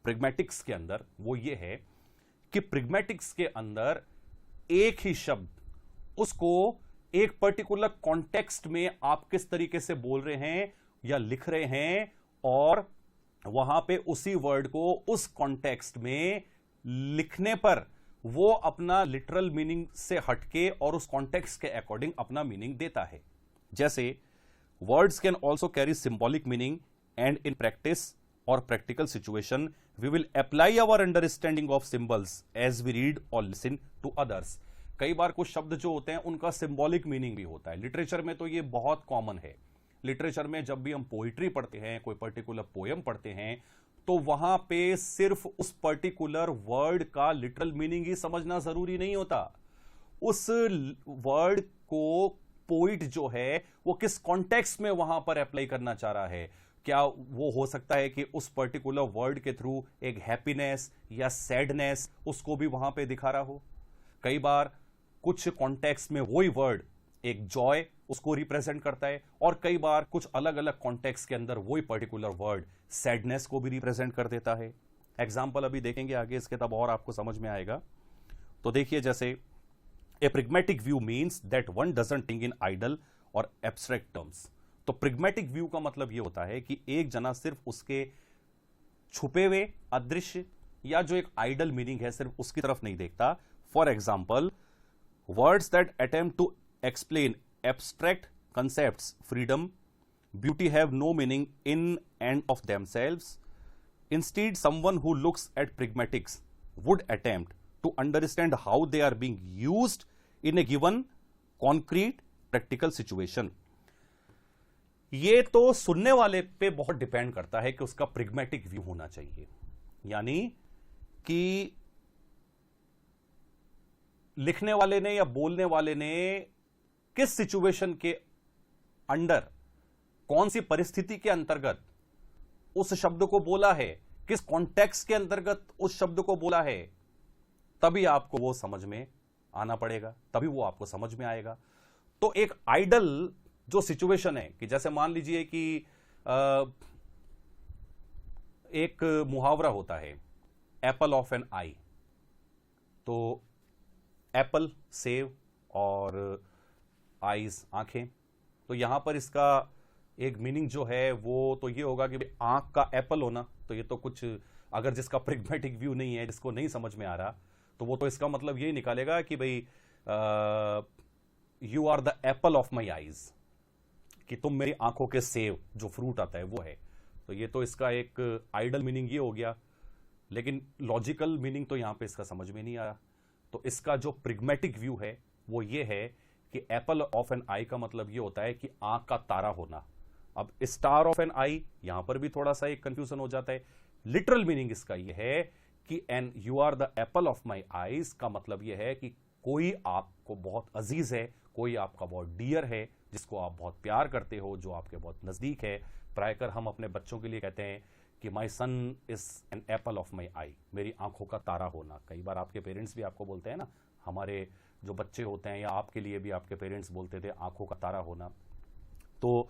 प्रेग्मेटिक्स के अंदर, वो ये है कि प्रेग्मेटिक्स के अंदर एक ही शब्द उसको एक पर्टिकुलर कॉन्टेक्स्ट में आप किस तरीके से बोल रहे हैं या लिख रहे हैं, और वहां पे उसी वर्ड को उस कॉन्टेक्स्ट में लिखने पर वो अपना लिटरल मीनिंग से हटके और उस कॉन्टेक्स्ट के अकॉर्डिंग अपना मीनिंग देता है। जैसे words can also carry symbolic meaning and in practice or practical situation we will apply our understanding of symbols as we read or listen to others. कई बार कुछ शब्द जो होते हैं उनका सिंबॉलिक मीनिंग भी होता है। लिटरेचर में तो ये बहुत कॉमन है। लिटरेचर में जब भी हम पोइट्री पढ़ते हैं, कोई पर्टिकुलर पोयम पढ़ते हैं, तो वहां पे सिर्फ उस पर्टिकुलर वर्ड का लिटरल मीनिंग ही समझना जरूरी नहीं होता। उस वर्ड को पोइट जो है वो किस कॉन्टेक्स्ट में वहां पर अप्लाई करना चाह रहा है। क्या वो हो सकता है कि उस पर्टिकुलर वर्ड के थ्रू एक हैप्पीनेस या सैडनेस उसको भी वहां पे दिखा रहा हो। कई बार कुछ कॉन्टेक्स्ट में वही वर्ड एक जॉय उसको रिप्रेजेंट करता है, और कई बार कुछ अलग अलग कॉन्टेक्स्ट के अंदर वही पर्टिकुलर वर्ड सैडनेस को भी रिप्रेजेंट कर देता है। एग्जाम्पल अभी देखेंगे आगे इसके, तब और आपको समझ में आएगा। तो देखिए जैसे a pragmatic view means that one doesn't think in ideal or abstract terms. तो प्रेग्मेटिक व्यू का मतलब यह होता है कि एक जना सिर्फ उसके छुपे हुए अदृश्य या जो एक आइडल मीनिंग है सिर्फ उसकी तरफ नहीं देखता। For example words that attempt to explain abstract concepts, freedom, beauty have no meaning in and of themselves. Instead, someone who looks at pragmatics would attempt to understand how they are being used in a given concrete practical situation. ये तो सुनने वाले पे बहुत डिपेंड करता है कि उसका प्रिग्मेटिक व्यू होना चाहिए, यानी कि लिखने वाले ने या बोलने वाले ने किस सिचुएशन के अंडर, कौन सी परिस्थिति के अंतर्गत उस शब्द को बोला है, किस कॉन्टेक्स्ट के अंतर्गत उस शब्द को बोला है, तभी आपको वो समझ में आना पड़ेगा, तभी वो आपको समझ में आएगा। तो एक आइडल जो सिचुएशन है कि जैसे मान लीजिए कि एक मुहावरा होता है, एप्पल ऑफ एन आई। तो एप्पल सेव और आईज आंखें, तो यहां पर इसका एक मीनिंग जो है वो तो ये होगा कि आंख का एप्पल होना, तो ये तो कुछ अगर जिसका प्रिग्मेटिक व्यू नहीं है, जिसको नहीं समझ में आ रहा, तो वो तो इसका मतलब यही निकालेगा कि भाई you are the apple of my eyes, कि तुम मेरी आंखों के सेव, जो फ्रूट आता है वो है। तो ये तो इसका एक आइडल मीनिंग ये हो गया, लेकिन लॉजिकल मीनिंग तो यहां पे इसका समझ में नहीं आया। तो इसका जो प्रिग्मेटिक व्यू है वो ये है कि एप्पल ऑफ एन आई का मतलब ये होता है कि आंख का तारा होना। अब स्टार ऑफ एन आई, यहां पर भी थोड़ा सा एक कंफ्यूजन हो जाता है। लिटरल मीनिंग इसका ये है कि and you are the apple of my eyes का मतलब ये है कि कोई आपको बहुत अजीज है, कोई आपका बहुत डियर है, जिसको आप बहुत प्यार करते हो, जो आपके बहुत नजदीक है। प्रायकर हम अपने बच्चों के लिए कहते हैं कि my son is an apple of my eye, मेरी आंखों का तारा होना। कई बार आपके पेरेंट्स भी आपको बोलते हैं ना, हमारे जो बच्चे होते हैं या आपके लिए भी आपके पेरेंट्स बोलते थे आंखों का तारा होना। तो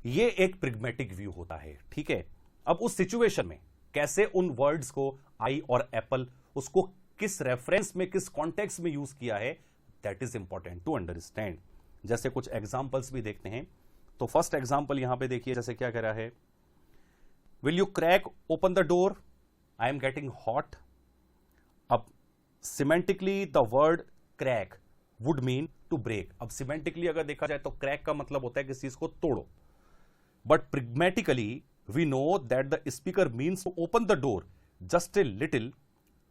ये एक प्रिग्मेटिक व्यू होता है, ठीक है। अब उस सिचुएशन में कैसे उन वर्ड्स को आई और एप्पल, उसको किस रेफरेंस में, किस कॉन्टेक्स्ट में यूज किया है, that is important to understand. जैसे कुछ एग्जांपल्स भी देखते हैं। तो फर्स्ट एग्जांपल यहां पे देखिए, जैसे क्या कह रहा है, will you crack open the door, I am getting hot. अब semantically the word crack would mean to break. अब सिमेंटिकली अगर देखा जाए तो क्रैक का मतलब होता है किसी चीज को तोड़ो, but pragmatically we know that the speaker means to open the door just a little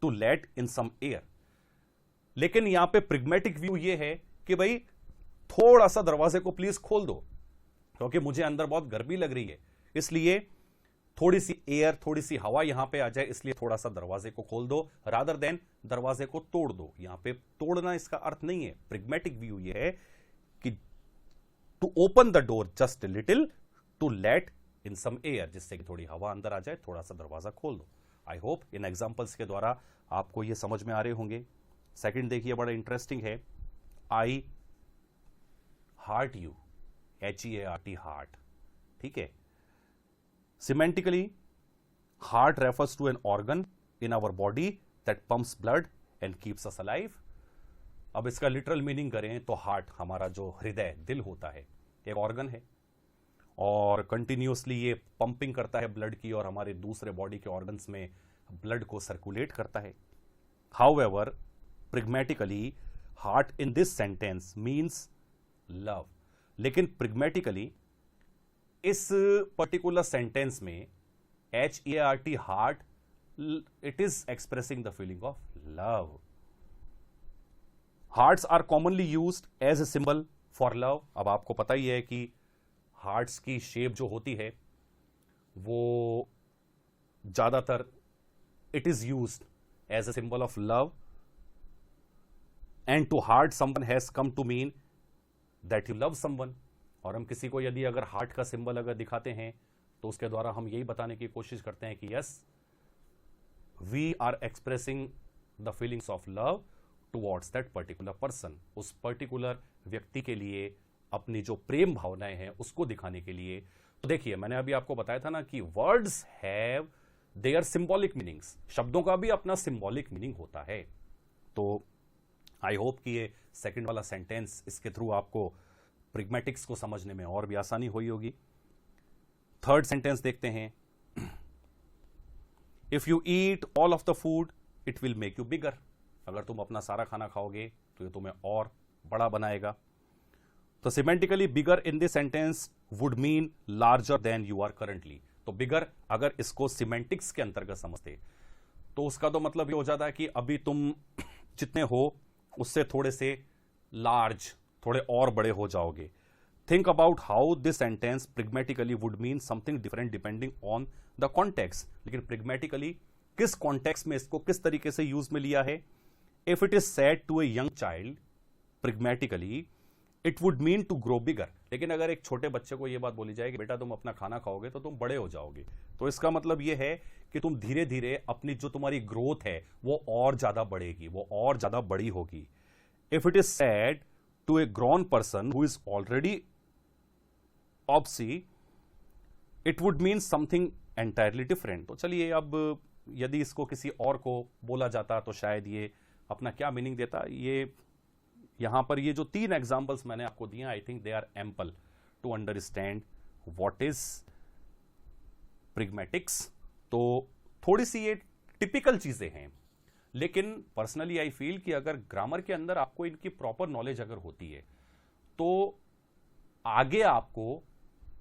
to let in some air. लेकिन यहां पे प्रिग्मेटिक व्यू ये है कि भाई थोड़ा सा दरवाजे को प्लीज खोल दो, क्योंकि मुझे अंदर बहुत गर्मी लग रही है, इसलिए थोड़ी सी एयर, थोड़ी सी हवा यहां पे आ जाए, इसलिए थोड़ा सा दरवाजे को खोल दो, रादर देन दरवाजे को तोड़ दो। यहां पे तोड़ना इसका अर्थ नहीं है। प्रिग्मेटिक व्यू ये है कि to open the door just little to let in some air, जिससे कि थोड़ी हवा अंदर आ जाए, थोड़ा सा दरवाजा खोल दो। आई होप इन एग्जांपल्स के द्वारा आपको ये समझ में आ रहे होंगे। सेकंड देखिए, बड़ा इंटरेस्टिंग है, आई हार्ट यू, HEART, हार्ट, ठीक है। Semantically, heart refers to an organ in our body that pumps blood and keeps us alive. अब इसका लिटरल मीनिंग करें तो हार्ट, हमारा जो हृदय, दिल होता है, एक ऑर्गन है और कंटिन्यूसली ये पंपिंग करता है ब्लड की और हमारे दूसरे बॉडी के ऑर्गन्स में ब्लड को सर्कुलेट करता है। However, pragmatically, heart in this sentence means love. लेकिन pragmatically इस पर्टिकुलर सेंटेंस में HEART, heart, it is expressing the feeling of love. Hearts are commonly used as a symbol for love. अब आपको पता ही है कि हार्ट्स की शेप जो होती है वो ज्यादातर it is used as a symbol of love, and to heart someone has come to mean that you love someone. और हम किसी को यदि अगर हार्ट का सिंबल अगर दिखाते हैं तो उसके द्वारा हम यही बताने की कोशिश करते हैं कि yes, we are expressing the feelings of love towards that particular person. उस पर्टिकुलर व्यक्ति के लिए अपनी जो प्रेम भावनाएं हैं उसको दिखाने के लिए। तो देखिए, मैंने अभी आपको बताया था ना कि words have their symbolic meanings, शब्दों का भी अपना सिंबॉलिक मीनिंग होता है। तो आई होप कि ये सेकंड वाला सेंटेंस, इसके थ्रू आपको प्रिग्मेटिक्स को समझने में और भी आसानी हुई होगी। थर्ड सेंटेंस देखते हैं, if you eat all of the food it will make you bigger. अगर तुम अपना सारा खाना खाओगे तो ये तुम्हें और बड़ा बनाएगा। तो semantically bigger in this sentence would mean larger than you are currently. तो बिगर अगर इसको सिमेंटिक्स के अंतर्गत समझते तो उसका तो मतलब ये हो जाता है कि अभी तुम जितने हो उससे थोड़े से लार्ज, थोड़े और बड़े हो जाओगे। Think about how this sentence pragmatically would mean something different depending on the context. लेकिन प्रिग्मेटिकली किस कॉन्टेक्स्ट में इसको किस तरीके से यूज में लिया है। If it is said to a young child pragmatically it would mean to grow bigger. लेकिन अगर एक छोटे बच्चे को यह बात बोली जाए कि बेटा तुम अपना खाना खाओगे तो तुम बड़े हो जाओगे, तो इसका मतलब यह है कि तुम धीरे धीरे अपनी जो तुम्हारी ग्रोथ है वो और ज्यादा बढ़ेगी, वो और ज्यादा बड़ी होगी। If it is said to a grown person who is already obese it would mean something entirely different. तो चलिए, अब यदि इसको किसी और को बोला जाता तो शायद ये अपना क्या मीनिंग देता। ये यहां पर ये जो 3 एग्जांपल्स मैंने आपको दिए, I think they are ample to understand what is pragmatics. तो थोड़ी सी ये टिपिकल चीजें हैं, लेकिन पर्सनली आई फील कि अगर ग्रामर के अंदर आपको इनकी प्रॉपर नॉलेज अगर होती है तो आगे आपको,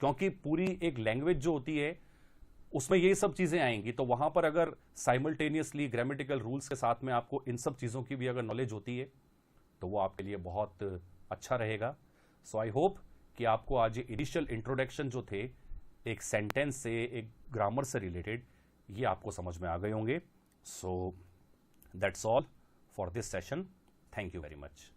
क्योंकि पूरी एक लैंग्वेज जो होती है उसमें ये सब चीजें आएंगी, तो वहां पर अगर साइमल्टेनियसली ग्रामेटिकल रूल्स के साथ में आपको इन सब चीजों की भी अगर नॉलेज होती है तो वो आपके लिए बहुत अच्छा रहेगा। सो आई होप कि आपको आज ये इनिशियल इंट्रोडक्शन जो थे एक सेंटेंस से, एक ग्रामर से रिलेटेड, ये आपको समझ में आ गए होंगे। So that's all for this session. Thank you very much.